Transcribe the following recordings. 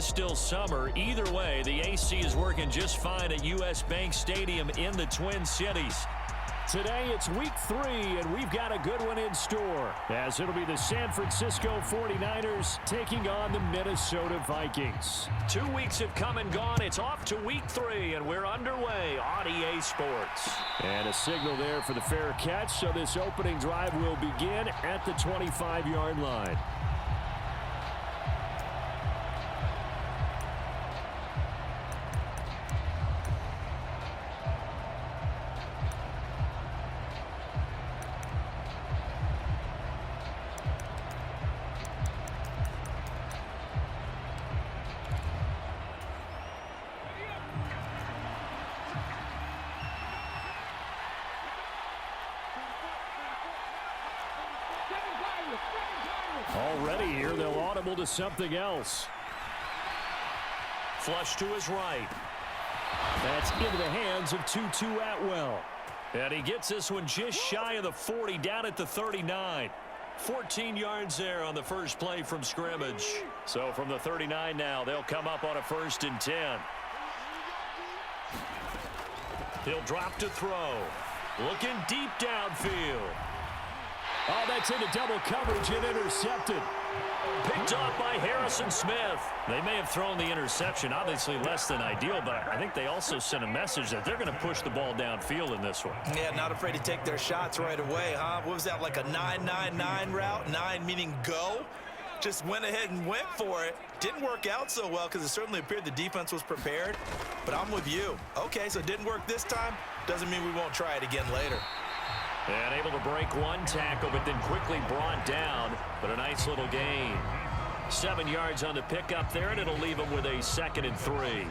still summer. Either way, the AC is working just fine at U.S. Bank Stadium in the Twin Cities. Today it's week 3, and we've got a good one in store, as it'll be the San Francisco 49ers taking on the Minnesota Vikings. 2 weeks have come and gone. It's off to week 3, and we're underway on EA Sports. And a signal there for the fair catch, so this opening drive will begin at the 25-yard line. Already here, they'll audible to something else. Flush to his right. That's into the hands of Tutu Atwell. And he gets this one just shy of the 40, down at the 39. 14 yards there on the first play from scrimmage. So from the 39 now, they'll come up on a 1st and 10. He'll drop to throw. Looking deep downfield. Oh, that's into double coverage and intercepted. Picked off by Harrison Smith. They may have thrown the interception, obviously less than ideal, but I think they also sent a message that they're going to push the ball downfield in this one. Yeah, not afraid to take their shots right away, huh? What was that, like a 9-9-9 route? 9 meaning go? Just went ahead and went for it. Didn't work out so well because it certainly appeared the defense was prepared. But I'm with you. Okay, so it didn't work this time. Doesn't mean we won't try it again later. And able to break one tackle, but then quickly brought down. But a nice little gain. 7 yards on the pickup there, and it'll leave him with a 2nd and 3.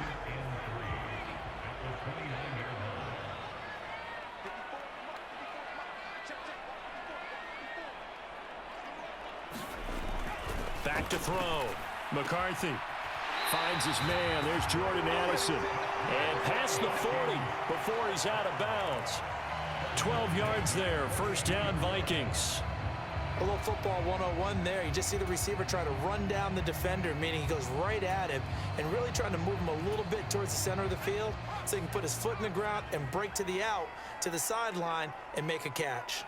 Back to throw. McCarthy finds his man. There's Jordan Addison. And past the 40 before he's out of bounds. 12 yards there. 1st down, Vikings. A little football 101 there. You just see the receiver try to run down the defender, meaning he goes right at him and really trying to move him a little bit towards the center of the field so he can put his foot in the ground and break to the out, to the sideline, and make a catch.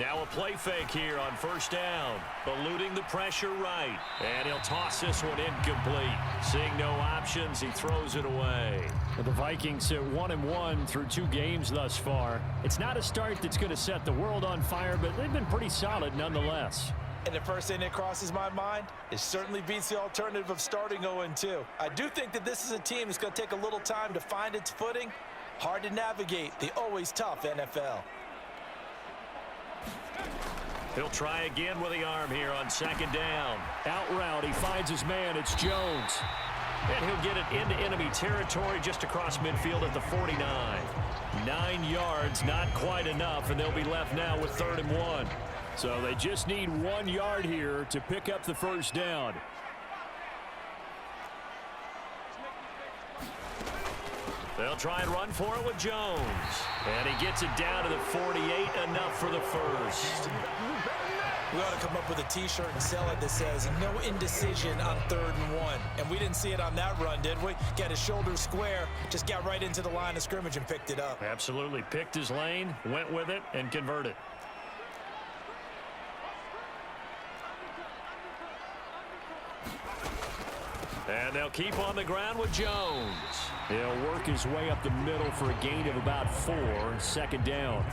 Now a play fake here on 1st down. Eluding the pressure right. And he'll toss this one incomplete. Seeing no options, he throws it away. Well, the Vikings sit 1-1 through 2 games thus far. It's not a start that's going to set the world on fire, but they've been pretty solid nonetheless. And the first thing that crosses my mind, it certainly beats the alternative of starting 0-2. I do think that this is a team that's going to take a little time to find its footing. Hard to navigate the always tough NFL. He'll try again with the arm here on 2nd down. Out route, he finds his man. It's Jones. And he'll get it into enemy territory just across midfield at the 49. 9 yards, not quite enough, and they'll be left now with 3rd and 1. So they just need 1 yard here to pick up the 1st down. They'll try and run for it with Jones. And he gets it down to the 48, enough for the 1st. We ought to come up with a T-shirt and sell it that says, no indecision on 3rd and 1. And we didn't see it on that run, did we? Got his shoulders square, just got right into the line of scrimmage and picked it up. Absolutely. Picked his lane, went with it, and converted. And they'll keep on the ground with Jones. He'll work his way up the middle for a gain of about 4, 2nd down.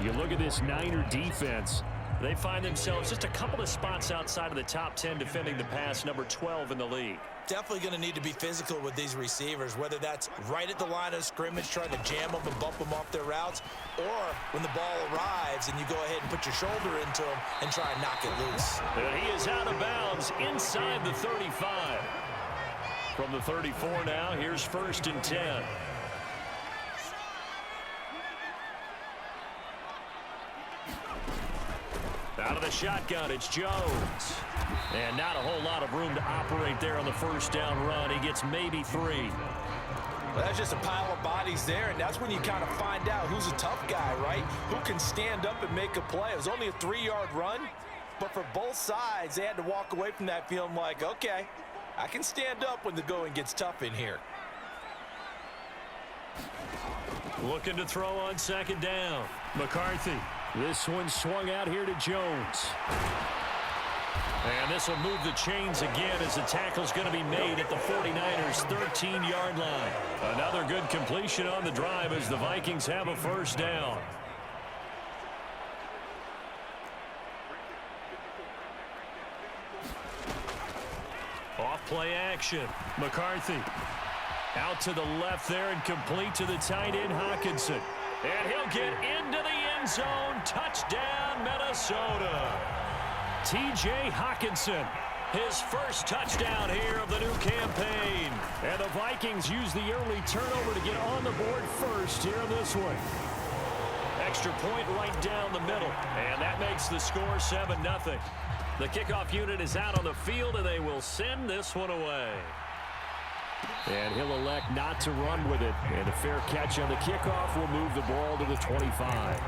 You look at this Niner defense. They find themselves just a couple of spots outside of the top 10 defending the pass, number 12 in the league. Definitely going to need to be physical with these receivers, whether that's right at the line of scrimmage trying to jam them and bump them off their routes, or when the ball arrives and you go ahead and put your shoulder into them and try and knock it loose. And he is out of bounds inside the 35. From the 34 now, here's 1st and 10. Out of the shotgun, it's Jones. And not a whole lot of room to operate there on the 1st down run. He gets maybe 3. Well, that's just a pile of bodies there, and that's when you kind of find out who's a tough guy, right? Who can stand up and make a play. It was only a 3-yard run, but for both sides, they had to walk away from that feeling like, okay, I can stand up when the going gets tough in here. Looking to throw on second down. McCarthy. This one swung out here to Jones. And this will move the chains again as the tackle's going to be made at the 49ers' 13-yard line. Another good completion on the drive as the Vikings have a first down. Off play action. McCarthy. Out to the left there and complete to the tight end, Hockenson. And he'll get into the end zone. Touchdown, Minnesota. T.J. Hockenson, his first touchdown here of the new campaign. And the Vikings use the early turnover to get on the board first here in this one. Extra point right down the middle. And that makes the score 7-0. The kickoff unit is out on the field, and they will send this one away. And he'll elect not to run with it. And a fair catch on the kickoff will move the ball to the 25.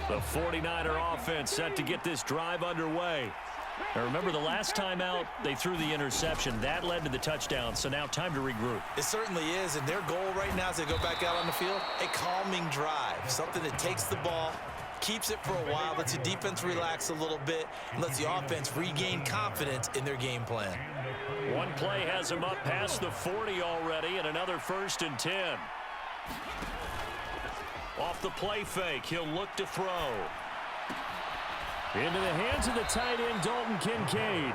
The 49er offense set to get this drive underway. Now remember, the last time out, they threw the interception. That led to the touchdown, so now time to regroup. It certainly is, and their goal right now as they go back out on the field, a calming drive, something that takes the ball, keeps it for a while, lets the defense relax a little bit, and lets the offense regain confidence in their game plan. One play has them up past the 40 already, and another 1st and 10. Off the play fake, he'll look to throw. Into the hands of the tight end, Dalton Kincaid.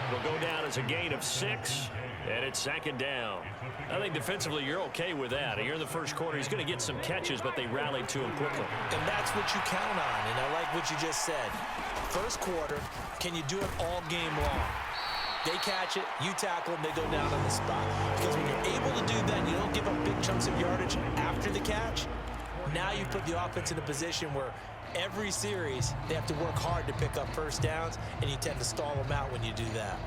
It'll go down as a gain of 6, and it's 2nd down. I think defensively you're okay with that. Here in the first quarter, he's going to get some catches, but they rallied to him quickly. And that's what you count on, and I like what you just said. First quarter, can you do it all game long? They catch it, you tackle them, they go down on the spot. Because when you're able to do that, you don't give up big chunks of yardage after the catch. Now you put the offense in a position where every series they have to work hard to pick up first downs, and you tend to stall them out when you do that.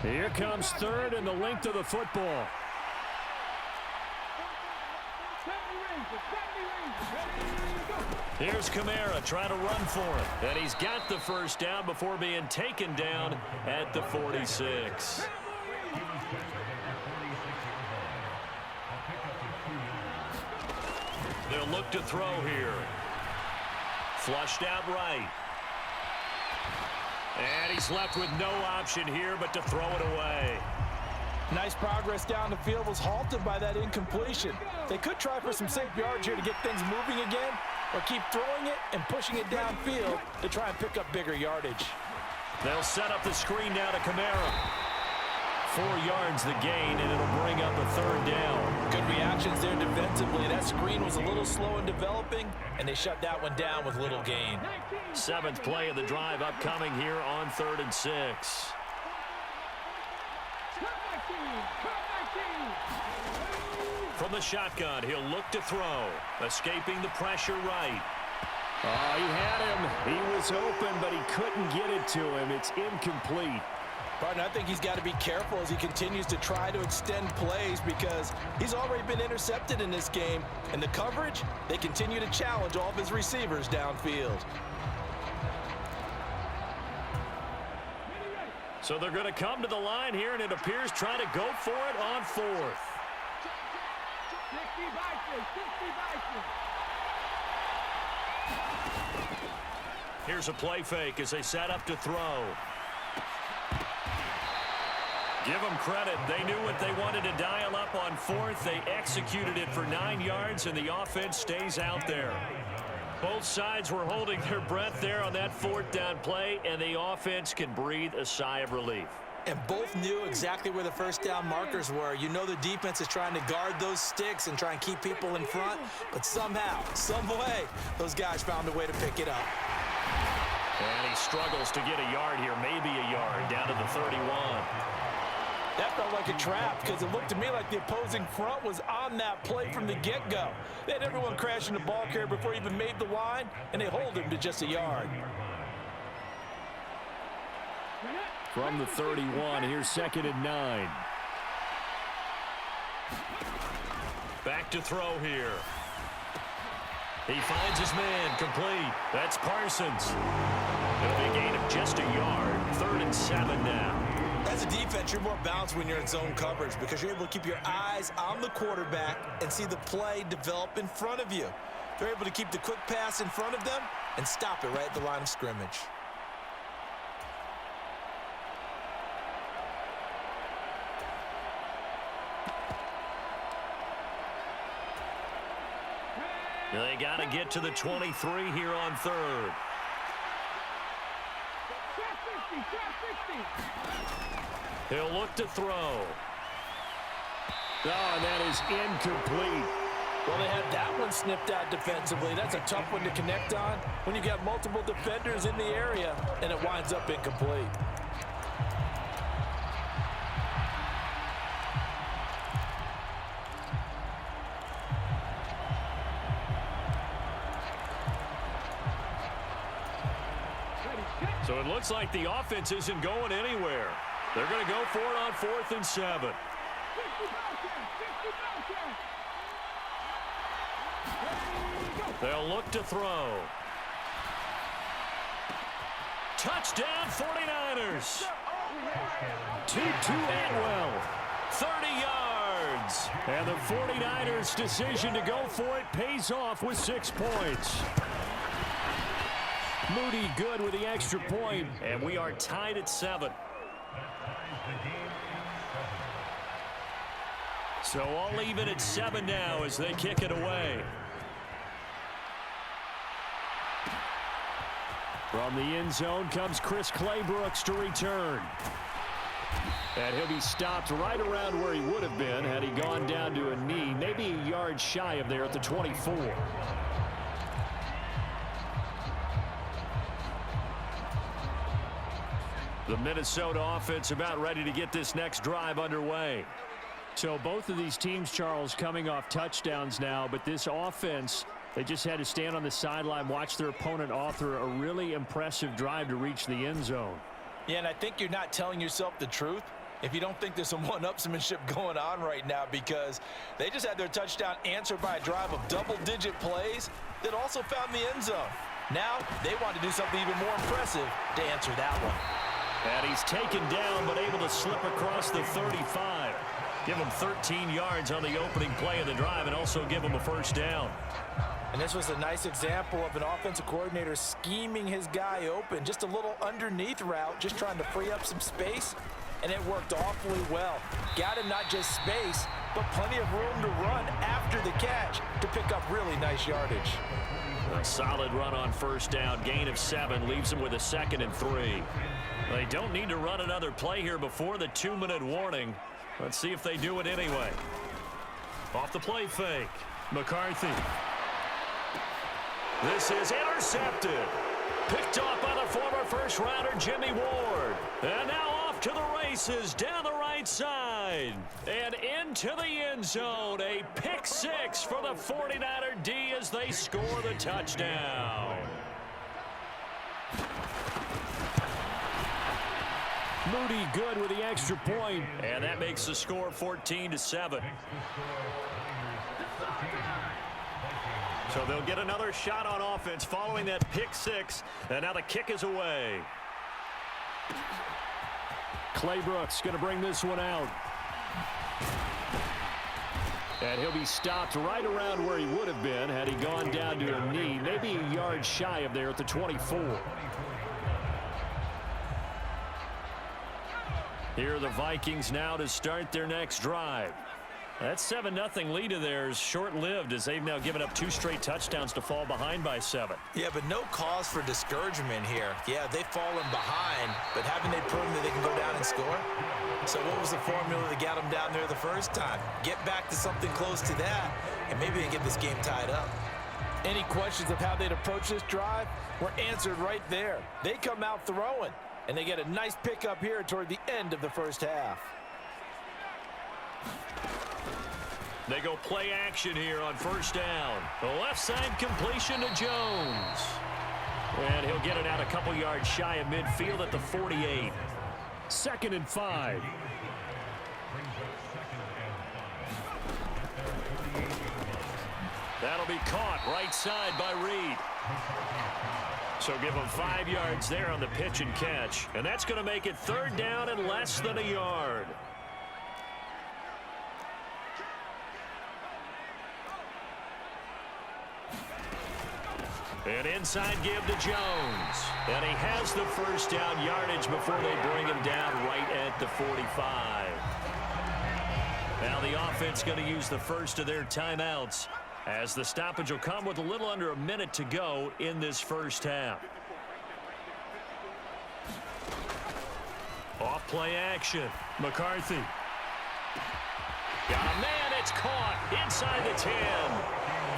Here comes 3rd and the length of the football. Here's Kamara trying to run for it. And he's got the first down before being taken down at the 46. They'll look to throw here. Flushed out right. And he's left with no option here but to throw it away. Nice progress down the field, was halted by that incompletion. They could try for some safe yards here to get things moving again, or keep throwing it and pushing it downfield to try and pick up bigger yardage. They'll set up the screen now to Kamara. 4 yards the gain, and it'll bring up a 3rd down. Good reactions there defensively. That screen was a little slow in developing, and they shut that one down with little gain. 7th play of the drive upcoming here on 3rd and 6. From the shotgun, he'll look to throw. Escaping the pressure right. Oh, he had him. He was open, but he couldn't get it to him. It's incomplete. Partner, I think he's got to be careful as he continues to try to extend plays because he's already been intercepted in this game. And the coverage, they continue to challenge all of his receivers downfield. So they're going to come to the line here, and it appears trying to go for it on 4th. Here's a play fake as they set up to throw. Give them credit. They knew what they wanted to dial up on 4th. They executed it for 9 yards, and the offense stays out there. Both sides were holding their breath there on that 4th down play, and the offense can breathe a sigh of relief. And both knew exactly where the first down markers were. You know the defense is trying to guard those sticks and try and keep people in front, but somehow, some way, those guys found a way to pick it up. And he struggles to get a yard here, maybe a yard, down to the 31. That felt like a trap because it looked to me like the opposing front was on that play from the get-go. They had everyone crashing the ball carrier before he even made the line, and they hold him to just a yard. From the 31, here's 2nd and 9. Back to throw here. He finds his man, complete. That's Parsons. It'll be a gain of just a yard. 3rd and 7 now. As a defense, you're more balanced when you're in zone coverage because you're able to keep your eyes on the quarterback and see the play develop in front of you. They're able to keep the quick pass in front of them and stop it right at the line of scrimmage. They got to get to the 23 here on 3rd. He'll look to throw. Oh, and that is incomplete. Well, they had that one snipped out defensively. That's a tough one to connect on when you got multiple defenders in the area, and it winds up incomplete. So it looks like the offense isn't going anywhere. They're going to go for it on 4th and 7. They'll look to throw. Touchdown 49ers. 2-2 Atwell. 30 yards. And the 49ers' decision to go for it pays off with 6 points. Moody good with the extra point. And we are tied at 7. So all even at 7 now as they kick it away. From the end zone comes Chris Claybrooks to return. And he'll be stopped right around where he would have been had he gone down to a knee, maybe a yard shy of there at the 24. The Minnesota offense about ready to get this next drive underway. So both of these teams, Charles, coming off touchdowns now, but this offense, they just had to stand on the sideline, watch their opponent author a really impressive drive to reach the end zone. Yeah, and I think you're not telling yourself the truth if you don't think there's some one-upsmanship going on right now, because they just had their touchdown answered by a drive of double-digit plays that also found the end zone. Now they want to do something even more impressive to answer that one. And he's taken down but able to slip across the 35. Give him 13 yards on the opening play of the drive and also give him a first down. And this was a nice example of an offensive coordinator scheming his guy open. Just a little underneath route, just trying to free up some space, and it worked awfully well. Got him not just space, but plenty of room to run after the catch to pick up really nice yardage. A solid run on first down. Gain of 7 leaves him with a 2nd and 3. They don't need to run another play here before the 2-minute warning. Let's see if they do it anyway. Off the play fake. McCarthy. This is intercepted. Picked off by the former first-rounder Jimmy Ward. And now off to the races down the right side. And into the end zone. A pick 6 for the 49er D as they score the touchdown. Moody good with the extra point. And that makes the score 14-7. So they'll get another shot on offense following that pick 6. And now the kick is away. Claybrooks going to bring this one out. And he'll be stopped right around where he would have been had he gone down to a knee, maybe a yard shy of there at the 24. Here are the Vikings now to start their next drive. That 7-0 lead of theirs short-lived as they've now given up 2 straight touchdowns to fall behind by 7. Yeah, but no cause for discouragement here. Yeah, they've fallen behind, but haven't they proven that they can go down and score? So what was the formula that got them down there the first time? Get back to something close to that, and maybe they get this game tied up. Any questions of how they'd approach this drive were answered right there. They come out throwing, and they get a nice pickup here toward the end of the first half. They go play action here on first down. The left side completion to Jones. And he'll get it out a couple yards shy of midfield at the 48. 2nd and 5. That'll be caught right side by Reed. So give him 5 yards there on the pitch and catch. And that's going to make it 3rd down and less than a yard. An inside give to Jones. And he has the first down yardage before they bring him down right at the 45. Now the offense going to use the first of their timeouts, as the stoppage will come with a little under a minute to go in this first half. Off play action. McCarthy. Got a man. It's caught inside the 10.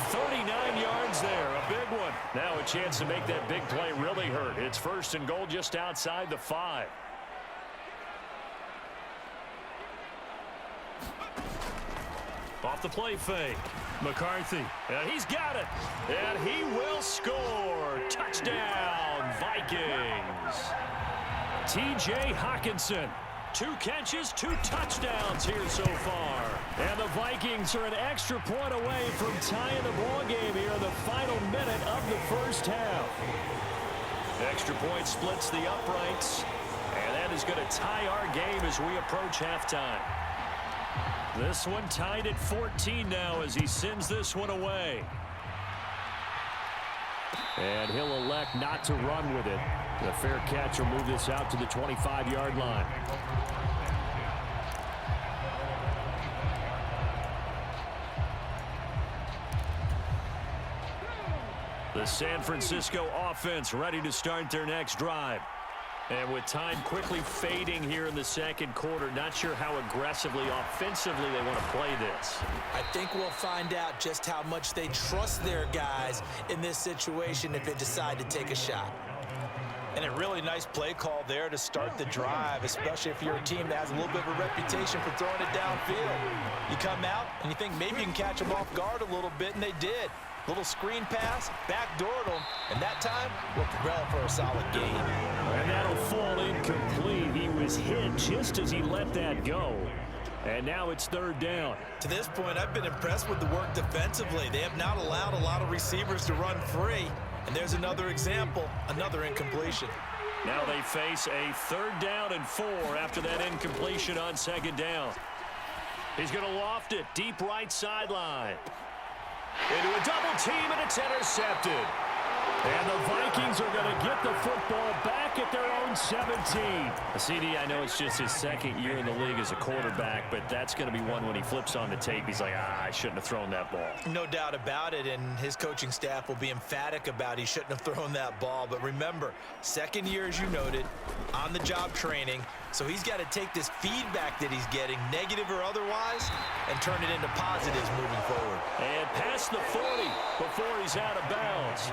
39 yards there. A big one. Now a chance to make that big play really hurt. It's 1st and goal just outside the 5. Off the play fake. McCarthy. And he's got it. And he will score. Touchdown, Vikings. T.J. Hawkinson. 2 catches, 2 touchdowns here so far. And the Vikings are an extra point away from tying the ball game here in the final minute of the first half. Extra point splits the uprights. And that is going to tie our game as we approach halftime. This one tied at 14 now as he sends this one away. And he'll elect not to run with it. The fair catch will move this out to the 25-yard line. The San Francisco offense ready to start their next drive. And with time quickly fading here in the second quarter, not sure how aggressively, offensively they want to play this. I think we'll find out just how much they trust their guys in this situation if they decide to take a shot. And a really nice play call there to start the drive, especially if you're a team that has a little bit of a reputation for throwing it downfield. You come out and you think maybe you can catch them off guard a little bit, and they did. Little screen pass, backdoored them, and that time we're prepared for a solid game. And that'll fall incomplete. He was hit just as he let that go. And now it's 3rd down. To this point, I've been impressed with the work defensively. They have not allowed a lot of receivers to run free. And there's another example, another incompletion. Now they face a 3rd down and 4 after that incompletion on 2nd down. He's going to loft it deep right sideline. Into a double team, and it's intercepted. And the Vikings are going to get the football back at their own 17. CD, I know it's just his 2nd year in the league as a quarterback, but that's going to be one when he flips on the tape. He's like, I shouldn't have thrown that ball. No doubt about it, and his coaching staff will be emphatic about he shouldn't have thrown that ball. But remember, 2nd year, as you noted, on-the-job training. So he's got to take this feedback that he's getting, negative or otherwise, and turn it into positives moving forward. And past the 40 before he's out of bounds.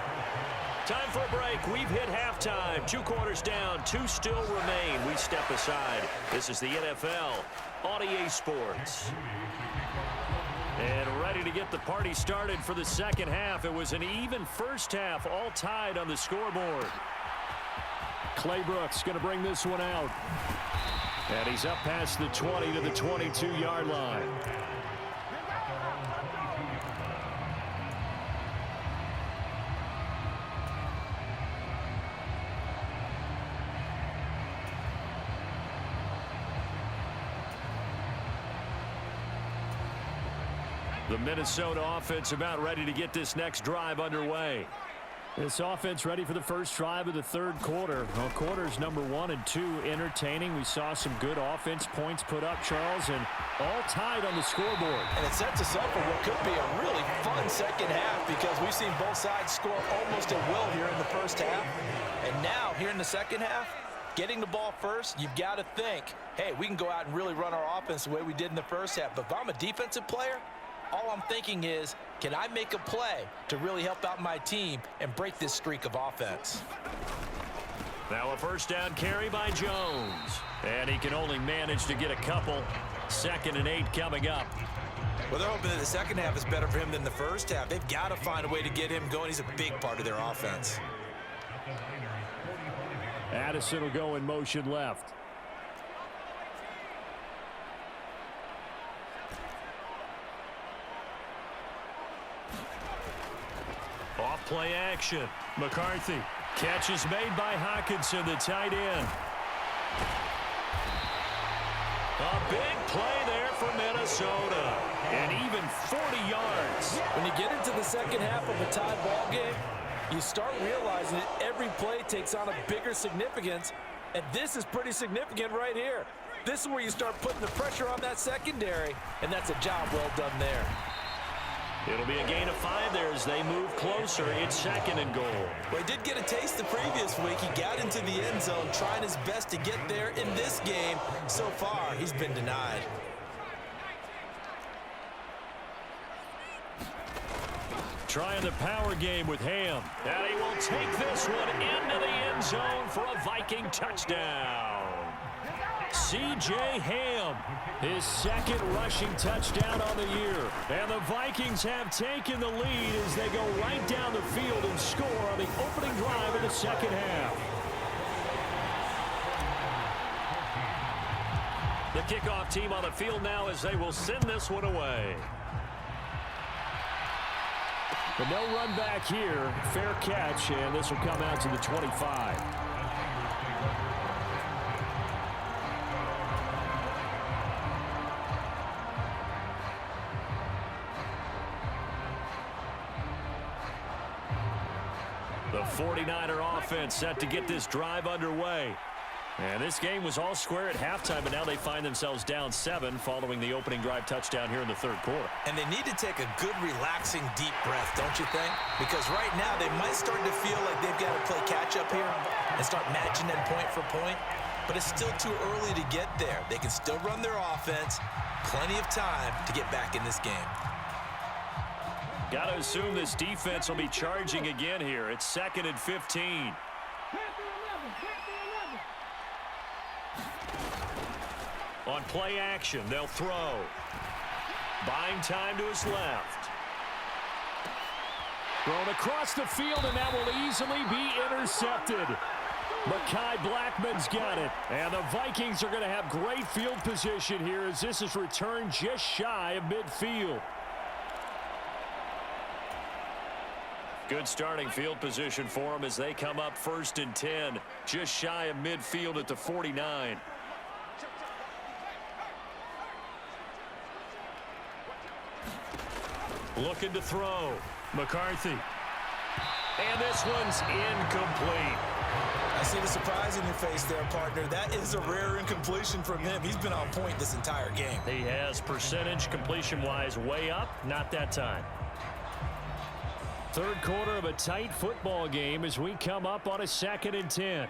Time for a break. We've hit halftime. 2 quarters down. 2 still remain. We step aside. This is the NFL on EA Sports. And ready to get the party started for the second half. It was an even first half, all tied on the scoreboard. Claybrooks going to bring this one out. And he's up past the 20 to the 22-yard line. The Minnesota offense about ready to get this next drive underway. This offense ready for the first drive of the 3rd quarter. Well, quarters number 1 and 2 entertaining. We saw some good offense points put up, Charles, and all tied on the scoreboard. And it sets us up for what could be a really fun second half because we've seen both sides score almost at will here in the first half. And now, here in the second half, getting the ball first, you've got to think, hey, we can go out and really run our offense the way we did in the first half. But if I'm a defensive player, all I'm thinking is, Can I make a play to really help out my team and break this streak of offense? Now a first down carry by Jones. And he can only manage to get a couple. 2nd and 8 coming up. Well, they're hoping that the second half is better for him than the first half. They've got to find a way to get him going. He's a big part of their offense. Addison will go in motion left. Off play action. McCarthy. Catch is made by Hockenson, the tight end. A big play there for Minnesota. And even 40 yards. When you get into the second half of a tied ball game, you start realizing that every play takes on a bigger significance, and this is pretty significant right here. This is where you start putting the pressure on that secondary, and that's a job well done there. It'll be a gain of 5 there as they move closer. It's 2nd and goal. Well, he did get a taste the previous week. He got into the end zone, trying his best to get there in this game. So far, he's been denied. Trying the power game with Ham. And he will take this one into the end zone for a Viking touchdown. C.J. Ham, his 2nd rushing touchdown on the year. And the Vikings have taken the lead as they go right down the field and score on the opening drive of the second half. The kickoff team on the field now as they will send this one away. But no run back here. Fair catch, and this will come out to the 25. The 49er offense set to get this drive underway. And this game was all square at halftime, but now they find themselves down 7 following the opening drive touchdown here in the third quarter. And they need to take a good, relaxing, deep breath, don't you think? Because right now they might start to feel like they've got to play catch-up here and start matching them point for point. But it's still too early to get there. They can still run their offense. Plenty of time to get back in this game. Got to assume this defense will be charging again here. It's 2nd and 15. On play action, they'll throw. Buying time to his left. Thrown across the field, and that will easily be intercepted. Mekhi Blackman's got it. And the Vikings are going to have great field position here as this is returned just shy of midfield. Good starting field position for them as they come up 1st and 10, just shy of midfield at the 49. Looking to throw. McCarthy. And this one's incomplete. I see the surprise in your face there, partner. That is a rare incompletion from him. He's been on point this entire game. He has percentage completion-wise way up. Not that time. Third quarter of a tight football game as we come up on a 2nd and 10.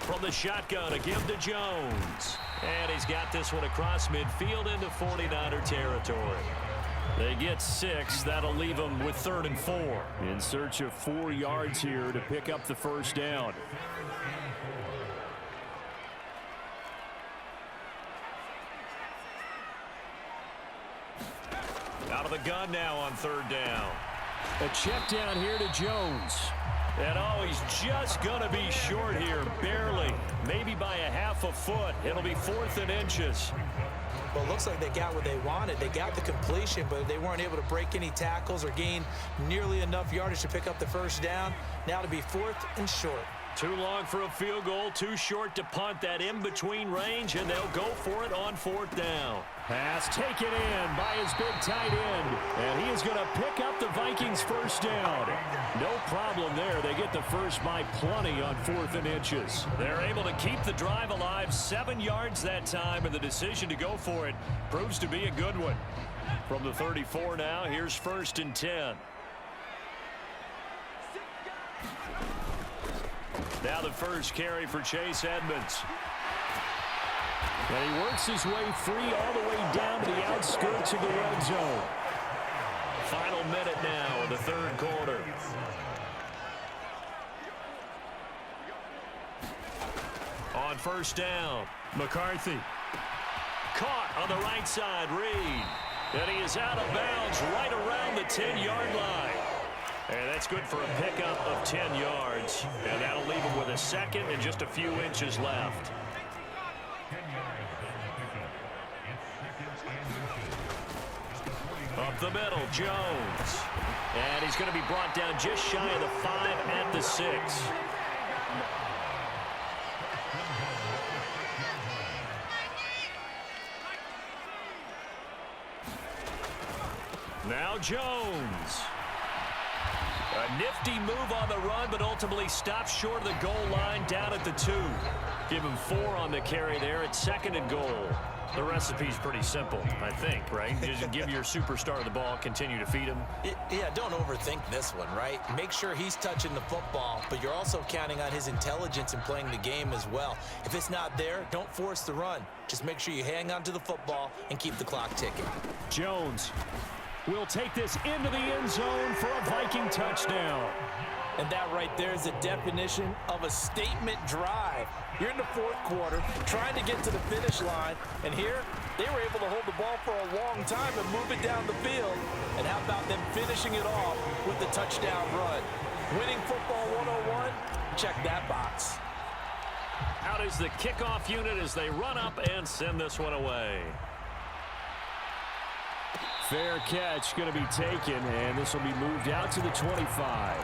From the shotgun, a give to Jones. And he's got this one across midfield into 49er territory. They get 6. That'll leave them with 3rd and 4. In search of 4 yards here to pick up the first down. Out of the gun now on 3rd down. A check down here to Jones. And oh, he's just going to be short here, barely. Maybe by a half a foot. It'll be 4th and inches. Well, it looks like they got what they wanted. They got the completion, but they weren't able to break any tackles or gain nearly enough yardage to pick up the first down. Now to be 4th and short. Too long for a field goal, too short to punt. That in-between range, and they'll go for it on 4th down. Pass taken in by his big tight end, and he is going to pick up the Vikings first down. No problem there. They get the first by plenty on 4th and inches. They're able to keep the drive alive, 7 yards that time, and the decision to go for it proves to be a good one. From the 34 now, here's 1st and 10. Now the first carry for Chase Edmonds. And he works his way free all the way down to the outskirts of the red zone. Final minute now in the third quarter. On first down, McCarthy. Caught on the right side, Reed. And he is out of bounds right around the 10-yard line. And that's good for a pickup of 10 yards. And that'll leave him with a second and just a few inches left. Up the middle, Jones. And he's going to be brought down just shy of the 5 at the 6. Now Jones. A nifty move on the run, but ultimately stops short of the goal line down at the 2. Give him 4 on the carry there at 2nd and goal. The recipe's pretty simple, I think, right? Just give your superstar the ball, continue to feed him. Yeah, don't overthink this one, right? Make sure he's touching the football, but you're also counting on his intelligence in playing the game as well. If it's not there, don't force the run. Just make sure you hang on to the football and keep the clock ticking. Jones will take this into the end zone for a Viking touchdown. And that right there is a definition of a statement drive. You're in the fourth quarter, trying to get to the finish line, and here they were able to hold the ball for a long time and move it down the field. And how about them finishing it off with the touchdown run? Winning football 101, check that box. Out is the kickoff unit as they run up and send this one away. Fair catch going to be taken, and this will be moved out to the 25.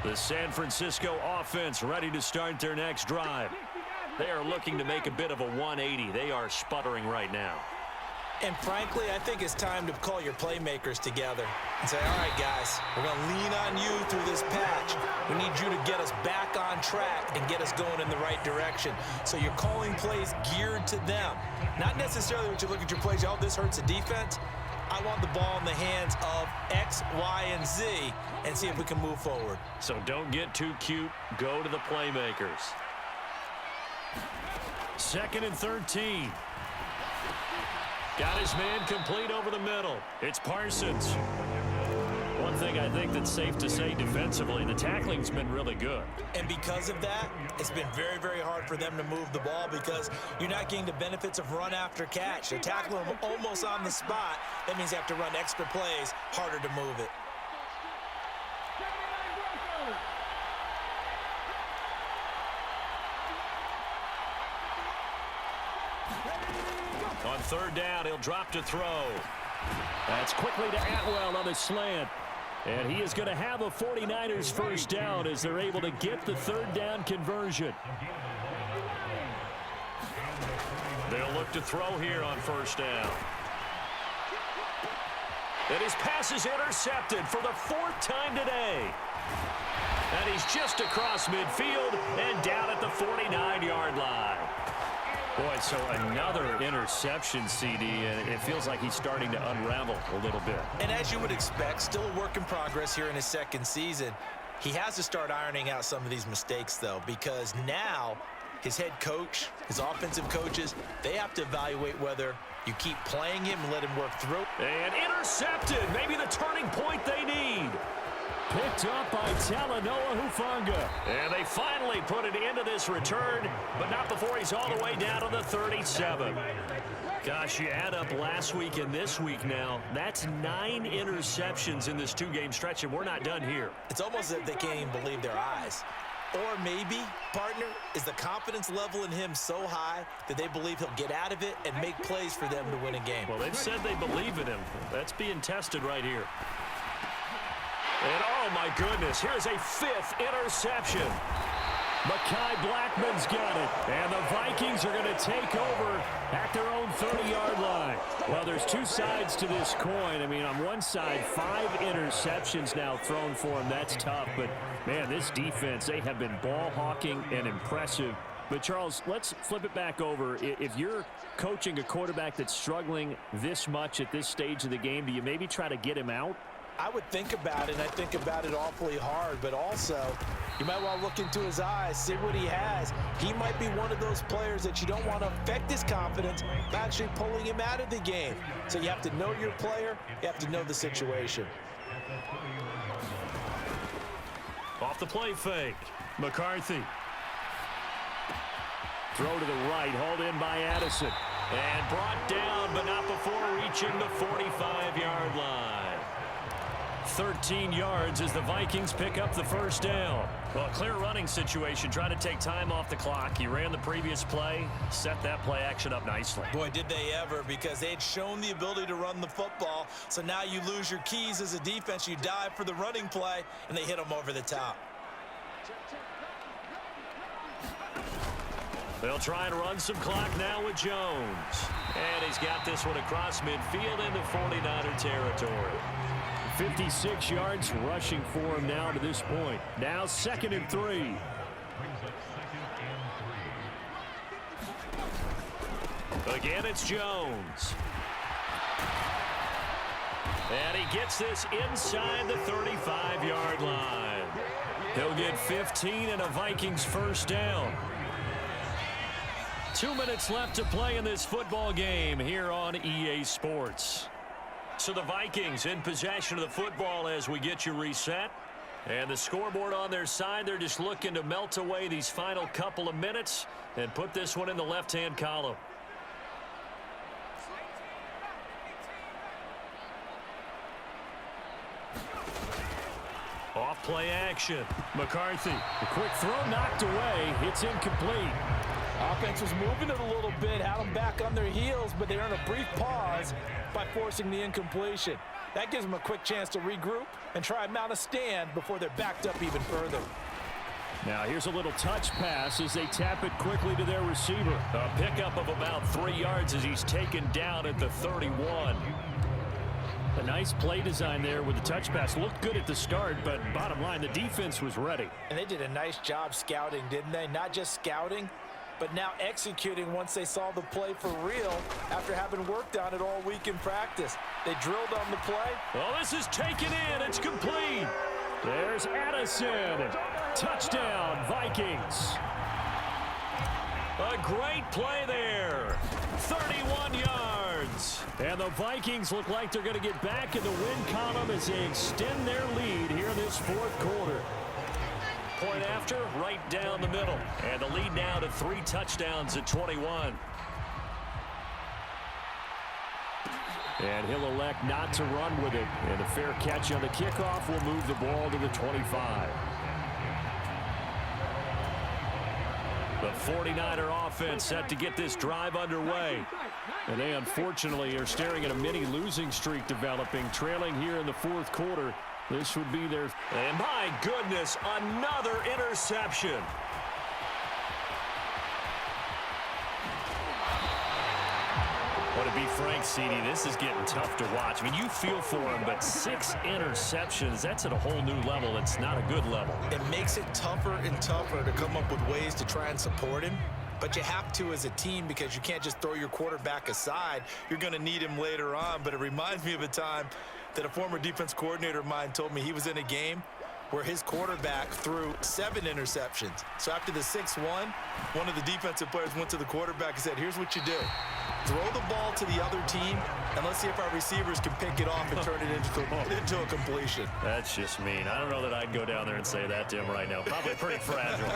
The San Francisco offense ready to start their next drive. They are looking to make a bit of a 180. They are sputtering right now. And frankly, I think it's time to call your playmakers together and say, all right, guys, we're going to lean on you through this patch. We need you to get us back on track and get us going in the right direction. So you're calling plays geared to them. Not necessarily when you look at your plays, oh, this hurts the defense. I want the ball in the hands of X, Y, and Z and see if we can move forward. So don't get too cute. Go to the playmakers. 2nd and 13. Got his man complete over the middle. It's Parsons. One thing I think that's safe to say defensively, the tackling's been really good. And because of that, it's been very, very hard for them to move the ball because you're not getting the benefits of run after catch. They're tackling them almost on the spot. That means they have to run extra plays, harder to move it. On 3rd down, he'll drop to throw. That's quickly to Atwell on the slant. And he is going to have a 49ers first down as they're able to get the 3rd down conversion. They'll look to throw here on 1st down. And his pass is intercepted for the 4th time today. And he's just across midfield and down at the 49-yard line. Boy, so another interception, CD, and it feels like he's starting to unravel a little bit. And as you would expect, still a work in progress here in his 2nd season. He has to start ironing out some of these mistakes, though, because now his head coach, his offensive coaches, they have to evaluate whether you keep playing him and let him work through. And intercepted, maybe the turning point they need. Picked up by Talanoa Hufanga. And they finally put it into this return, but not before he's all the way down to the 37. Gosh, you add up last week and this week now, that's 9 interceptions in this 2-game stretch, and we're not done here. It's almost as if they can't even believe their eyes. Or maybe, partner, is the confidence level in him so high that they believe he'll get out of it and make plays for them to win a game. Well, they've said they believe in him. That's being tested right here. And oh my goodness, here's a 5th interception. Mekhi Blackman's got it. And the Vikings are going to take over at their own 30-yard line. Well, there's 2 sides to this coin. I mean, on one side, 5 interceptions now thrown for him. That's tough. But, man, this defense, they have been ball hawking and impressive But, Charles, let's flip it back over. If you're coaching a quarterback that's struggling this much at this stage of the game, do you maybe try to get him out? I would think about it, and I think about it awfully hard, but also you might want to look into his eyes, see what he has. He might be one of those players that you don't want to affect his confidence by actually pulling him out of the game. So you have to know your player, you have to know the situation. Off the play fake. McCarthy. Throw to the right, hauled in by Addison. And brought down, but not before reaching the 45-yard line. 13 yards as the Vikings pick up the first down. Well, a clear running situation, trying to take time off the clock. He ran the previous play, set that play action up nicely. Boy, did they ever, because they had shown the ability to run the football. So now you lose your keys as a defense. You dive for the running play, and they hit them over the top. They'll try and run some clock now with Jones. And he's got this one across midfield into 49er territory. 56 yards rushing for him now to this point. Now 2nd and 3. Again, it's Jones. And he gets this inside the 35-yard line. He'll get 15 and a Vikings first down. 2 minutes left to play in this football game here on EA Sports. So the Vikings in possession of the football as we get you reset. And the scoreboard on their side, they're just looking to melt away these final couple of minutes and put this one in the left-hand column. Off play action. McCarthy. The quick throw knocked away. It's incomplete. Offense was moving it a little bit, had them back on their heels, but they earned a brief pause by forcing the incompletion. That gives them a quick chance to regroup and try and mount a stand before they're backed up even further. Now here's a little touch pass as they tap it quickly to their receiver. A pickup of about 3 yards as he's taken down at the 31. A nice play design there with the touch pass. Looked good at the start, but bottom line, the defense was ready. And they did a nice job scouting, didn't they? Not just scouting, but now executing once they saw the play for real after having worked on it all week in practice. They drilled on the play. Oh, this is taken in. It's complete. There's Addison. Touchdown, Vikings. A great play there. 31 yards. And the Vikings look like they're going to get back in the win column as they extend their lead here in this fourth quarter. Point after, right down the middle. And the lead now to 3 touchdowns at 21. And he'll elect not to run with it. And a fair catch on the kickoff will move the ball to the 25. The 49er offense set to get this drive underway. And they unfortunately are staring at a mini losing streak developing, trailing here in the fourth quarter. This would be their... And my goodness, another interception. Well, to be frank, CD, this is getting tough to watch. I mean, you feel for him, but 6 interceptions, that's at a whole new level. It's not a good level. It makes it tougher and tougher to come up with ways to try and support him. But you have to as a team because you can't just throw your quarterback aside. You're going to need him later on. But it reminds me of a time that a former defense coordinator of mine told me he was in a game where his quarterback threw 7 interceptions. So after the 6-1, one of the defensive players went to the quarterback and said, here's what you do. Throw the ball to the other team, and let's see if our receivers can pick it off and turn it into a completion. That's just mean. I don't know that I'd go down there and say that to him right now. Probably pretty fragile.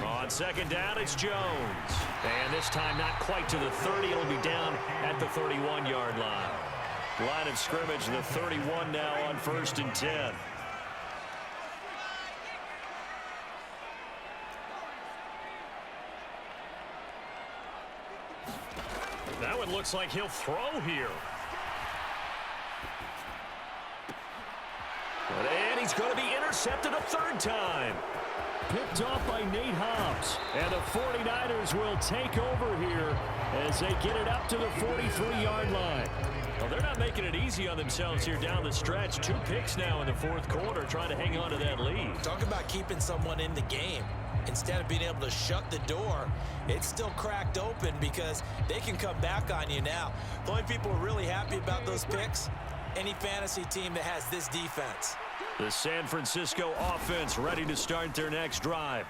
On second down, it's Jones. And this time not quite to the 30. It'll be down at the 31-yard line. Line of scrimmage, the 31 now on 1st and 10. That one looks like he'll throw here. And he's going to be intercepted a 3rd time. Picked off by Nate Hobbs. And the 49ers will take over here as they get it up to the 43-yard line. Well, they're not making it easy on themselves here down the stretch. 2 picks now in the fourth quarter trying to hang on to that lead. Talk about keeping someone in the game. instead of being able to shut the door, it's still cracked open because they can come back on you now. The only people who are really happy about those picks, any fantasy team that has this defense. The San Francisco offense ready to start their next drive.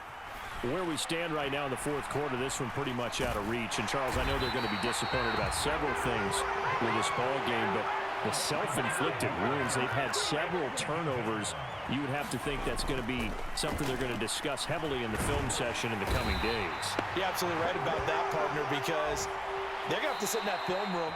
Where we stand right now in the fourth quarter, this one pretty much out of reach. And, Charles, I know they're going to be disappointed about several things with this ball game, but the self-inflicted wounds, they've had several turnovers. You would have to think that's going to be something they're going to discuss heavily in the film session in the coming days. You're absolutely right about that, partner, because they're going to have to sit in that film room